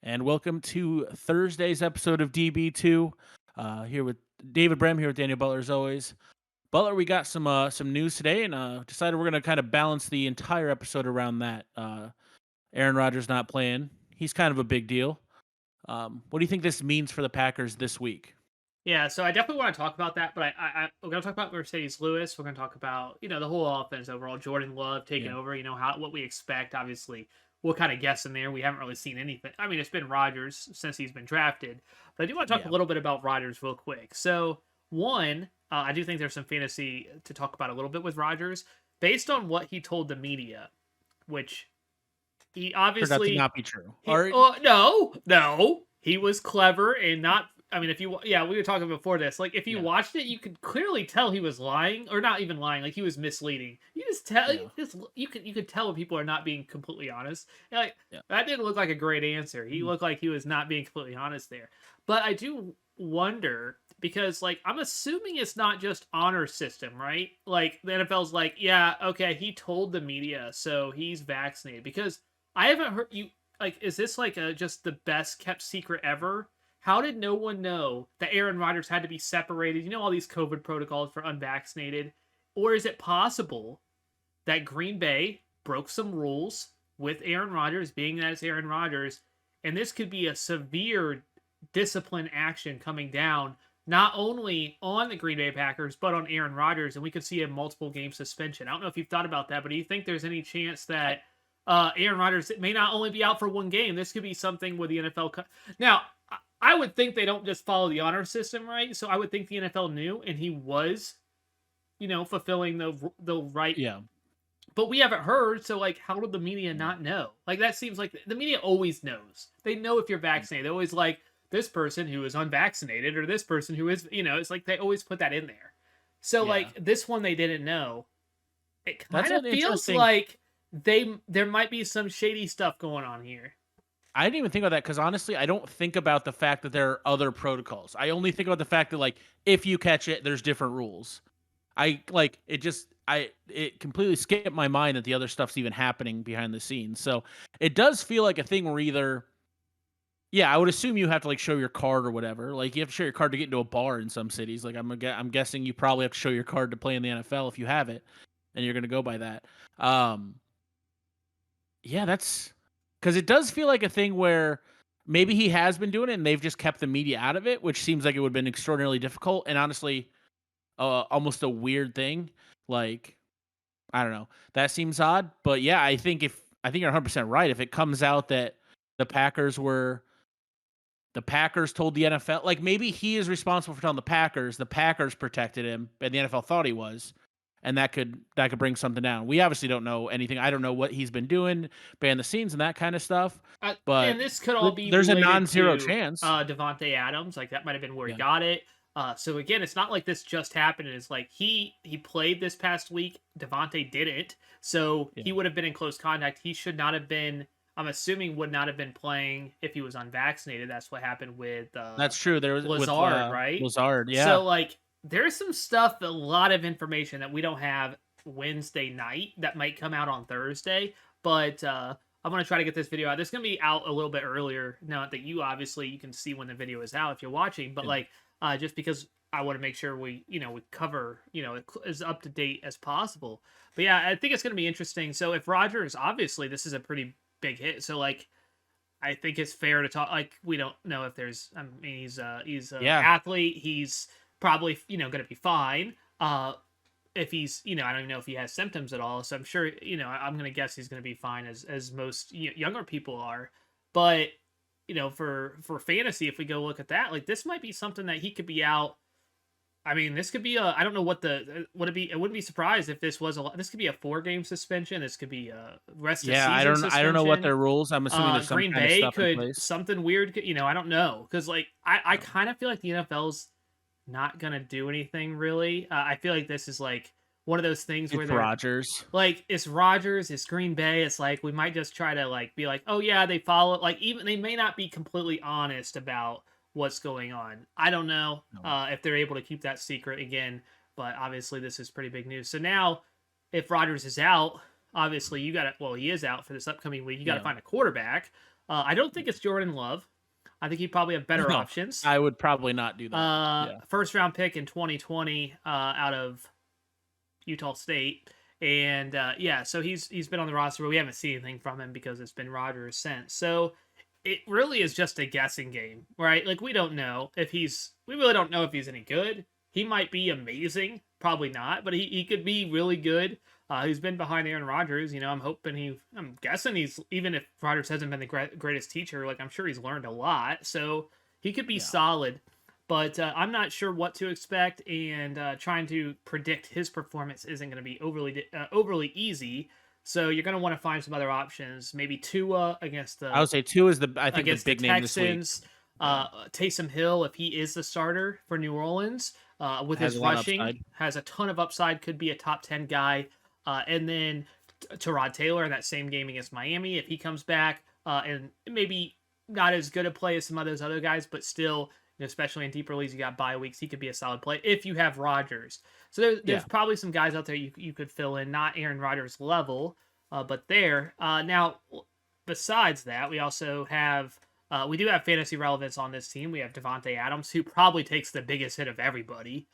and welcome to Thursday's episode of DB2. Here with David Brem, here with Daniel Butler as always. Butler, we got some news today, and decided we're going to kind of balance the entire episode around that. Aaron Rodgers not playing; he's kind of a big deal. What do you think this means for the Packers this week? Yeah, so I definitely want to talk about that, but we're going to talk about Mercedes Lewis. We're going to talk about the whole offense overall. Jordan Love taking Yeah, over. What we expect. Obviously, we'll kind of guess in there. We haven't really seen anything. I mean, it's been Rodgers since he's been drafted, but I do want to talk a yeah, little bit about Rodgers real quick. So one, I do think there's some fantasy to talk about a little bit with Rodgers based on what he told the media, which he turned out to obviously not be true. he no, he was clever and not. I mean, if you yeah, we were talking before this. Like, if you Yeah, watched it, you could clearly tell he was lying, or not even lying. Like, he was misleading. You just tell, yeah, you could tell when people are not being completely honest. And, like, yeah. that didn't look like a great answer. He Mhm. looked like he was not being completely honest there. But I do wonder because, like, I'm assuming it's not just honor system, right? Like, the NFL's like, yeah, okay, he told the media, so he's vaccinated. Because I haven't heard you like, is this like just the best kept secret ever? How did no one know that Aaron Rodgers had to be separated? All these COVID protocols for unvaccinated? Or is it possible that Green Bay broke some rules with Aaron Rodgers, being that it's Aaron Rodgers, and this could be a severe discipline action coming down, not only on the Green Bay Packers, but on Aaron Rodgers, and we could see a multiple game suspension. I don't know if you've thought about that, but do you think there's any chance that Aaron Rodgers may not only be out for one game? This could be something where the NFL. Now, I would think they don't just follow the honor system, right? So I would think the NFL knew, and he was, fulfilling the right. Yeah. But we haven't heard, so like, how did the media not know? Like, that seems like the media always knows. They know if you're vaccinated. They always like this person who is unvaccinated or this person who is, it's like they always put that in there. So Yeah. like this one they didn't know. It That's kind of an feels interesting. like there might be some shady stuff going on here. I didn't even think about that because honestly, I don't think about the fact that there are other protocols. I only think about the fact that like if you catch it, there's different rules. I like it just it completely skipped my mind that the other stuff's even happening behind the scenes. So it does feel like a thing where either yeah, I would assume you have to like show your card or whatever. Like you have to show your card to get into a bar in some cities. Like I'm guessing you probably have to show your card to play in the NFL if you have it, and you're gonna go by that. Um, yeah, that's because it does feel like a thing where maybe he has been doing it and they've just kept the media out of it, which seems like it would have been extraordinarily difficult and honestly, almost a weird thing. Like, I don't know. That seems odd, but yeah, I think you're 100% right. If it comes out that the Packers were the Packers told the NFL, like maybe he is responsible for telling the Packers protected him, and the NFL thought he was, and that could bring something down. We obviously don't know anything. I don't know what he's been doing behind the scenes and that kind of stuff, And but this could all be there's a related non-zero to chance. Devante Adams. Like, that might have been where he Yeah, got it. So again, it's not like this just happened. It's like he played this past week. Devante didn't, so yeah, he would have been in close contact. He should not have been. I'm assuming would not have been playing if he was unvaccinated. That's what happened with that's true. There was with Lazard, right? Lazard. Yeah, So like, there's some stuff, a lot of information that we don't have Wednesday night that might come out on Thursday. But I'm gonna try to get this video out. This is gonna be out a little bit earlier now that you can see when the video is out if you're watching. But yeah, like, just because I want to make sure we cover as up to date as possible. But yeah, I think it's gonna be interesting. So if Rodgers, obviously this is a pretty big hit. So like, I think it's fair to talk. Like, we don't know if there's. I mean, he's an yeah. athlete. He's probably going to be fine. If he's I don't even know if he has symptoms at all. So I'm sure I'm going to guess he's going to be fine as most younger people are. But for fantasy, if we go look at that, like, this might be something that he could be out. I mean, this could be I don't know what would it be. I wouldn't be surprised if this could be a 4-game suspension. This could be a rest of Yeah, season I don't know what suspension. their rules. I'm assuming there's some Green kind of Bay stuff in could place. something weird. I don't know, because like I No. kind of feel like the NFL's not gonna do anything really. I feel like this is like one of those things where It's they're Rogers. like, it's Rodgers, it's Green Bay. It's like, we might just try to like be like, oh yeah, they follow. Like, even they may not be completely honest about what's going on. I don't know No. if they're able to keep that secret again, but obviously this is pretty big news. So now, if Rodgers is out, obviously you got to. Well, he is out for this upcoming week. You got to Yeah. find a quarterback. I don't think it's Jordan Love. I think he probably have better No, options. I would probably not do that. Yeah. First round pick in 2020 out of Utah State. And yeah, so he's been on the roster, but we haven't seen anything from him because it's been Rodgers since. So it really is just a guessing game, right? Like we really don't know if he's any good. He might be amazing, probably not, but he could be really good. He's been behind Aaron Rodgers. I'm guessing he's, even if Rodgers hasn't been the greatest teacher, like I'm sure he's learned a lot. So he could be solid. But I'm not sure what to expect, and trying to predict his performance isn't going to be overly easy. So you're going to want to find some other options. Maybe Tua against I would say Tua is the big name this week. Taysom Hill, if he is the starter for New Orleans, with his rushing, has a ton of upside. Could be a top 10 guy. And then Tyrod Taylor in that same game against Miami, if he comes back, and maybe not as good a play as some of those other guys, but still, especially in deeper leagues, you got bye weeks, he could be a solid play if you have Rodgers. So there's probably some guys out there you could fill in, not Aaron Rodgers level, but there. Now, besides that, we also have we do have fantasy relevance on this team. We have Devante Adams, who probably takes the biggest hit of everybody.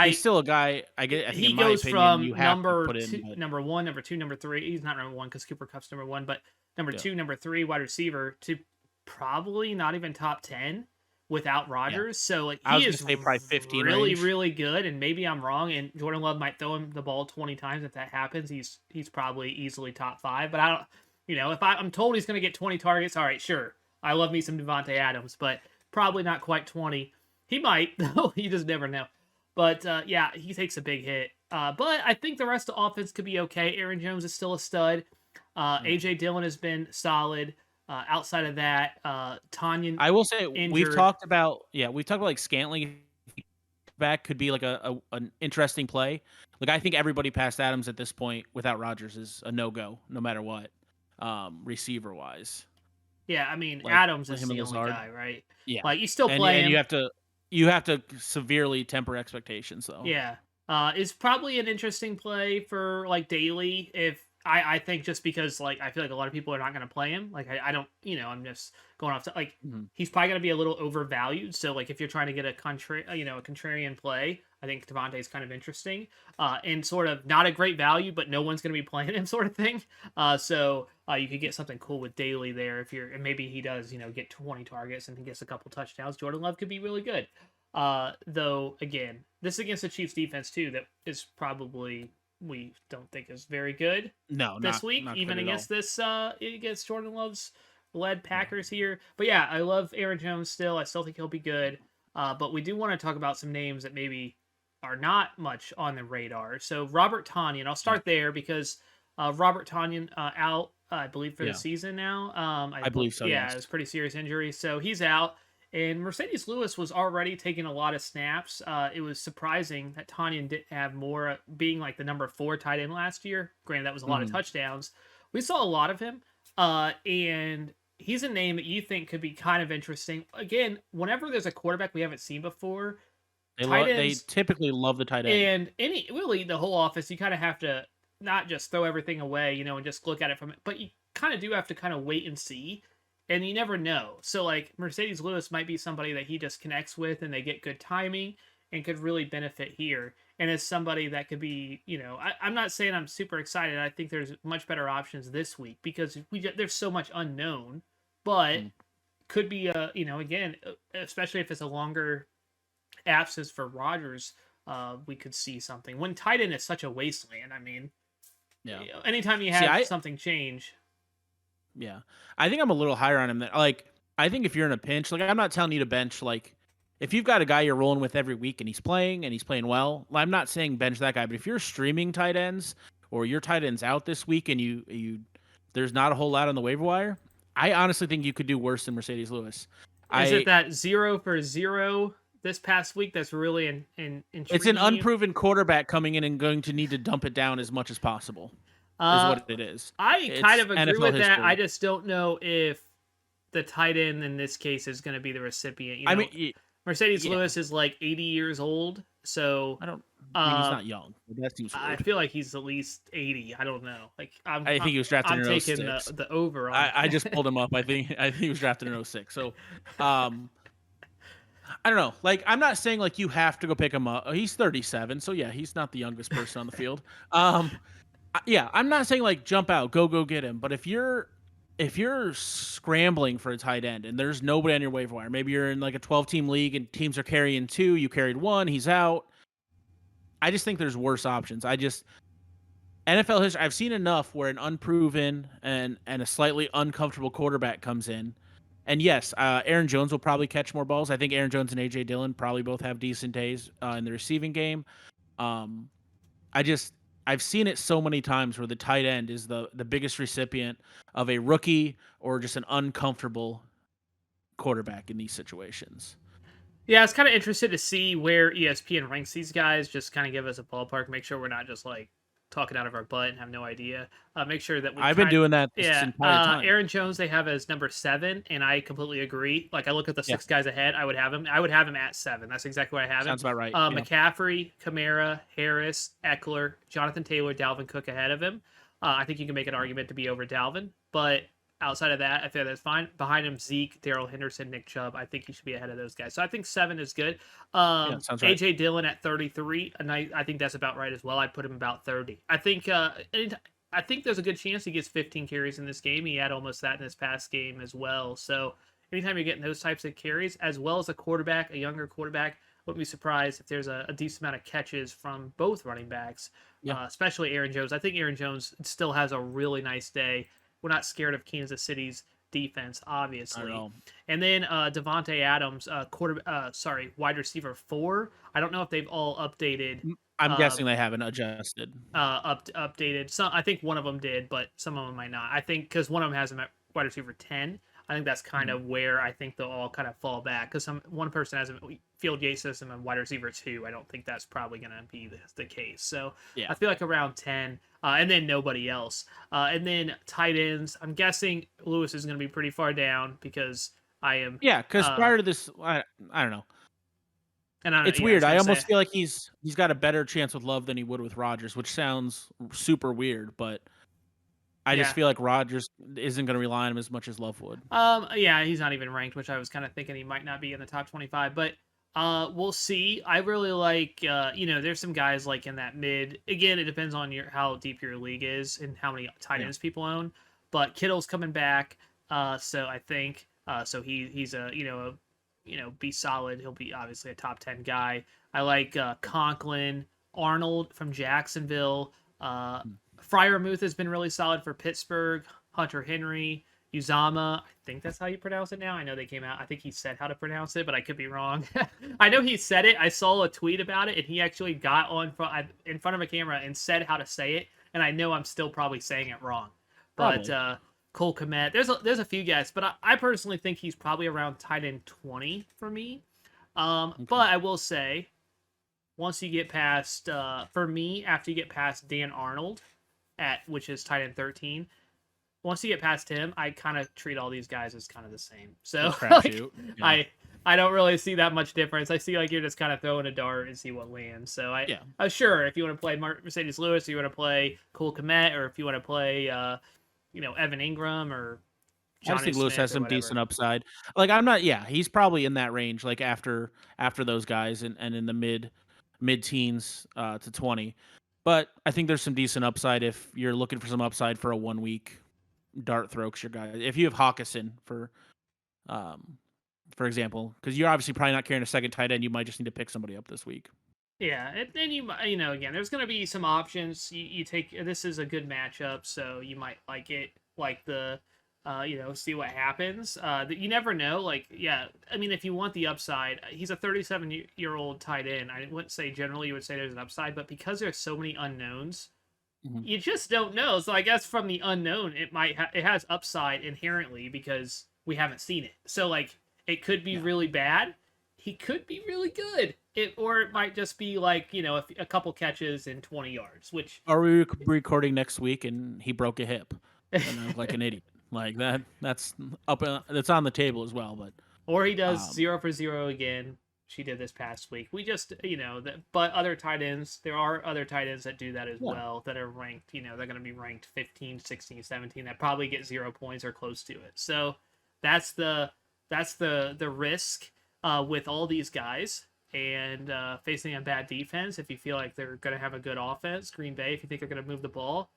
He's still a guy. I think he goes from number one, number two, number three. He's not number one because Cooper Kupp's number one, but number two, number three wide receiver to probably not even top 10 without Rodgers. So like he is probably 15 really, really good. And maybe I'm wrong, and Jordan Love might throw him the ball 20 times. If that happens, he's probably easily top 5. But I don't, if I'm told he's going to get 20 targets, all right, sure. I love me some Devante Adams, but probably not quite 20. He might, though. You just never know. But yeah, he takes a big hit. But I think the rest of the offense could be okay. Aaron Jones is still a stud. AJ Dillon has been solid. Outside of that, Tanyan. I will say injured. we've talked about like Scantling back could be like an interesting play. Like I think everybody past Adams at this point without Rodgers is a no-go, no matter what, receiver wise. Yeah, I mean like, Adams is the only guy, right? Yeah, like you still play him. You have to severely temper expectations though. Yeah, is probably an interesting play for like daily if. I think just because like I feel like a lot of people are not going to play him. Like I don't, I'm just going off to like he's probably going to be a little overvalued. So like if you're trying to get a contrarian play, I think Devante is kind of interesting and sort of not a great value, but no one's going to be playing him sort of thing. So you could get something cool with daily there and maybe he does get 20 targets and he gets a couple touchdowns. Jordan Love could be really good. Though again, this is against the Chiefs defense too that is probably. We don't think is very good. This week, not even against against Jordan Love's led Packers here. But yeah, I love Aaron Jones still. I still think he'll be good. But we do want to talk about some names that maybe are not much on the radar. So Robert Tanyan, I'll start there because Robert Tanyan out, I believe, for the season now. I believe so. Yeah, it was a pretty serious injury, so he's out. And Mercedes Lewis was already taking a lot of snaps. It was surprising that Tanyan didn't have more, being like the number 4 tight end last year. Granted, that was a lot of touchdowns. We saw a lot of him, and he's a name that you think could be kind of interesting. Again, whenever there's a quarterback we haven't seen before, they typically love the tight end. And really the whole office, you kind of have to not just throw everything away, and just look at it from it, but you kind of do have to kind of wait and see. And you never know. So, like, Mercedes Lewis might be somebody that he just connects with and they get good timing and could really benefit here. And as somebody that could be, I'm not saying I'm super excited. I think there's much better options this week because there's so much unknown. But could be, again, especially if it's a longer absence for Rodgers, we could see something. When tight end is such a wasteland, I mean, anytime you have something change... Yeah, I think I'm a little higher on him. Like, I think if you're in a pinch, like I'm not telling you to bench. Like, if you've got a guy you're rolling with every week and he's playing well, I'm not saying bench that guy. But if you're streaming tight ends or your tight ends out this week and you there's not a whole lot on the waiver wire, I honestly think you could do worse than Mercedes Lewis. Is it that 0 for 0 this past week that's really intriguing? It's an unproven quarterback coming in and going to need to dump it down as much as possible. Is what it is. I kind of agree NFL with that. I just don't know if the tight end in this case is going to be the recipient. I mean, Mercedes Lewis is like 80 years old, So I don't. I mean, he's um, not young. That seems I weird. feel like he's at least 80. I don't know. Like I think he was drafted I'm in taking the '06. over on. I just pulled him up. I think he was drafted in '06. So, um, I don't know. Like, I'm not saying like you have to go pick him up. He's 37, so yeah, he's not the youngest person on the field. Um, yeah, I'm not saying like jump out, go get him. But if you're scrambling for a tight end and there's nobody on your waiver wire, maybe you're in like a 12-team league and teams are carrying two, you carried one, he's out. I just think there's worse options. NFL history, I've seen enough where an unproven and a slightly uncomfortable quarterback comes in. And yes, Aaron Jones will probably catch more balls. I think Aaron Jones and AJ Dillon probably both have decent days in the receiving game. Um, I just I've seen it so many times where the tight end is the biggest recipient of a rookie or just an uncomfortable quarterback in these situations. Yeah, I was kind of interested to see where ESPN ranks these guys. Just kind of give us a ballpark. Make sure we're not just like talking out of our butt and have no idea. Make sure that we I've been kind. doing that this Yeah, entire time. Aaron Jones they have as number 7, and I completely agree. Like I look at the Yeah, 6 guys ahead, I would have him. I would have him at 7. That's exactly where I have him. sounds about right. Yeah, McCaffrey, Kamara, Harris, Eckler, Jonathan Taylor, Dalvin Cook ahead of him. I think you can make an argument to be over Dalvin, but outside of that, I feel that's fine. Behind him, Zeke, Daryl Henderson, Nick Chubb. I think he should be ahead of those guys. So I think 7 is good. yeah, sounds right. AJ Dillon at 33, and I think that's about right as well. I'd put him about 30. I think there's a good chance he gets 15 carries in this game. He had almost that in his past game as well. So anytime you're getting those types of carries, as well as a quarterback, a younger quarterback, wouldn't be surprised if there's a decent amount of catches from both running backs, Yeah, especially Aaron Jones. I think Aaron Jones still has a really nice day. We're not scared of Kansas City's defense, I don't obviously. know. And then Devante Adams, wide receiver 4. I don't know if they've all updated. I'm Uh, guessing they haven't adjusted. updated. Some I think one of them did, but some of them might not. I think because one of them has him at wide receiver 10. I think that's kind Mhm. of where I think they'll all kind of fall back because one person has a Field Yates system and wide receiver 2. I don't think that's probably going to be the case. So Yeah, I feel like around 10, and then nobody else. And then tight ends. I'm guessing Lewis is going to be pretty far down because I am. yeah. Because Uh, prior to this, I don't know. and I don't know. It's Yeah, I was weird. going I to say. almost feel like he's got a better chance with Love than he would with Rodgers, which sounds super weird, but I just Yeah. feel like Rodgers isn't going to rely on him as much as Love would. Yeah, he's not even ranked, which I was kind of thinking he might not be in the top 25, but we'll see. I really like there's some guys like in that mid. Again, it depends on your how deep your league is and how many tight Yeah. ends people own. But Kittle's coming back, so I think so he's be solid. He'll be obviously a top 10 guy. I like Conklin, Arnold from Jacksonville. Hmm. Fryermuth has been really solid for Pittsburgh. Hunter Henry, Uzama. I think that's how you pronounce it now. I know they came out. I think he said how to pronounce it, but I could be wrong. I know he said it. I saw a tweet about it, and he actually got in front of a camera and said how to say it. And I know I'm still probably saying it wrong. But Probably. Cole Kmet, there's a few guys, but I personally think he's probably around tight end 20 for me. Okay. But I will say, once you get past, for me, after you get past Dan Arnold, which is tight end 13, once you get past him, I kind of treat all these guys as kind of the same. So A like, crapshoot. Yeah. I don't really see that much difference. I see like you're just kind of throwing a dart and see what lands. So Yeah. sure, if you want to play Mercedes Lewis, or you want to play Cole Kmet, or if you want to play Evan Ingram or I just Johnny think Lewis Smith has or some whatever. decent upside. Like I'm not. Yeah, he's probably in that range. Like after those guys and in the mid teens to 20. But I think there's some decent upside if you're looking for some upside for a 1 week dart throw. 'Cause your guy, if you have Hawkinson um, for example, because you're obviously probably not carrying a second tight end, you might just need to pick somebody up this week. Yeah, and then again, there's going to be some options. You take this is a good matchup, so you might like it, like the, see what happens. You never know. Like, yeah, I mean, if you want the upside, he's a 37-year-old tight end. I wouldn't say generally you would say there's an upside, but because there's so many unknowns, Mhm. you just don't know. So I guess from the unknown, it has upside inherently because we haven't seen it. So like, it could be Yeah. really bad. He could be really good. Or it might just be like a couple catches and 20 yards, which Are we recording next week and he broke a hip and I look like an idiot? Like that. That's up. That's on the table as well. But or he does um, 0 for 0 again. she did this past week. We just, but other tight ends, there are other tight ends that do that as Yeah. well, that are ranked, they're going to be ranked 15, 16, 17, that probably get 0 points or close to it. So that's the risk with all these guys. And facing a bad defense, if you feel like they're going to have a good offense, Green Bay, if you think they're going to move the ball,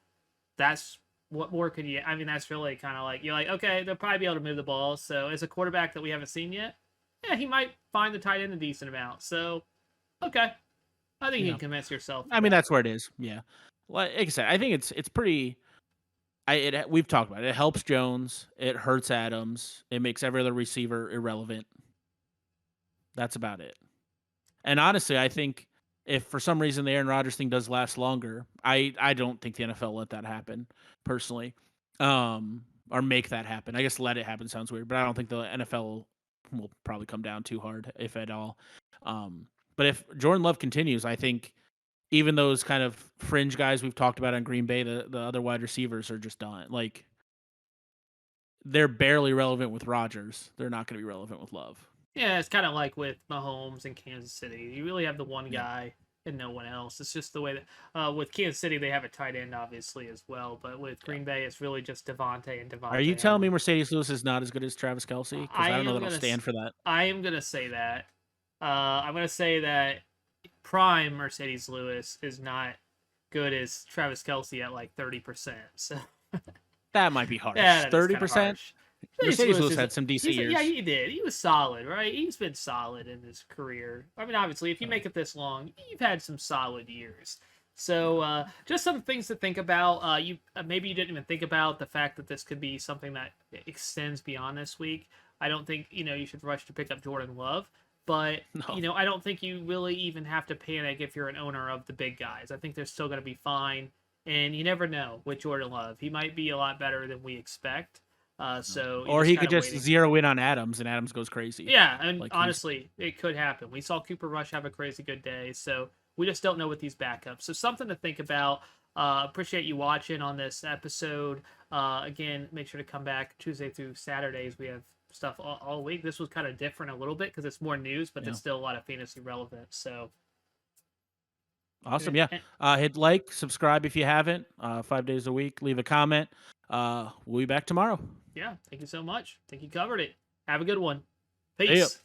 that's what more could you? I mean, that's really kind of like, you're like, okay, they'll probably be able to move the ball. So as a quarterback that we haven't seen yet, yeah, he might find the tight end a decent amount. So okay, I think you Yeah. can convince yourself. I mean, that's where it is. Yeah. Like I said, I think it's pretty. We've talked about it. It helps Jones. It hurts Adams. It makes every other receiver irrelevant. That's about it. And honestly, I think if for some reason the Aaron Rodgers thing does last longer, I don't think the NFL let that happen personally, or make that happen. I guess let it happen sounds weird, but I don't think the NFL will probably come down too hard, if at all. But if Jordan Love continues, I think even those kind of fringe guys we've talked about on Green Bay, the other wide receivers are just done. Like they're barely relevant with Rodgers. They're not going to be relevant with Love. Yeah, it's kind of like with Mahomes and Kansas City. You really have the one Yeah. guy and no one else. It's just the way that with Kansas City they have a tight end obviously as well, but with Green Bay it's really just Devante and Devante. Are you telling me Adams. Mercedes Lewis is not as good as Travis Kelce? Because I don't know that I'll stand for that. I am gonna say that. I'm gonna say that prime Mercedes Lewis is not good as Travis Kelce at like 30%. So That might be harsh. yeah, 30%. Mercedes Lewis had some decent years. Yeah, he did. He was solid, right? He's been solid in his career. I mean, obviously, if you make it this long, you've had some solid years. So, just some things to think about. You maybe you didn't even think about the fact that this could be something that extends beyond this week. I don't think you should rush to pick up Jordan Love, but No. I don't think you really even have to panic if you're an owner of the big guys. I think they're still going to be fine, and you never know with Jordan Love. He might be a lot better than we expect. So Or he could just waiting. zero in on Adams, and Adams goes crazy. Yeah, and Like honestly, it could happen. We saw Cooper Rush have a crazy good day, so we just don't know with these backups. So something to think about. Appreciate you watching on this episode. Again, make sure to come back Tuesday through Saturdays. We have stuff all week. This was kind of different a little bit because it's more news, but it's still a lot of fantasy relevant. So awesome, yeah. Hit like, subscribe if you haven't. 5 days a week. Leave a comment. We'll be back tomorrow. Yeah, thank you so much. I think you covered it. Have a good one. See ya. Peace.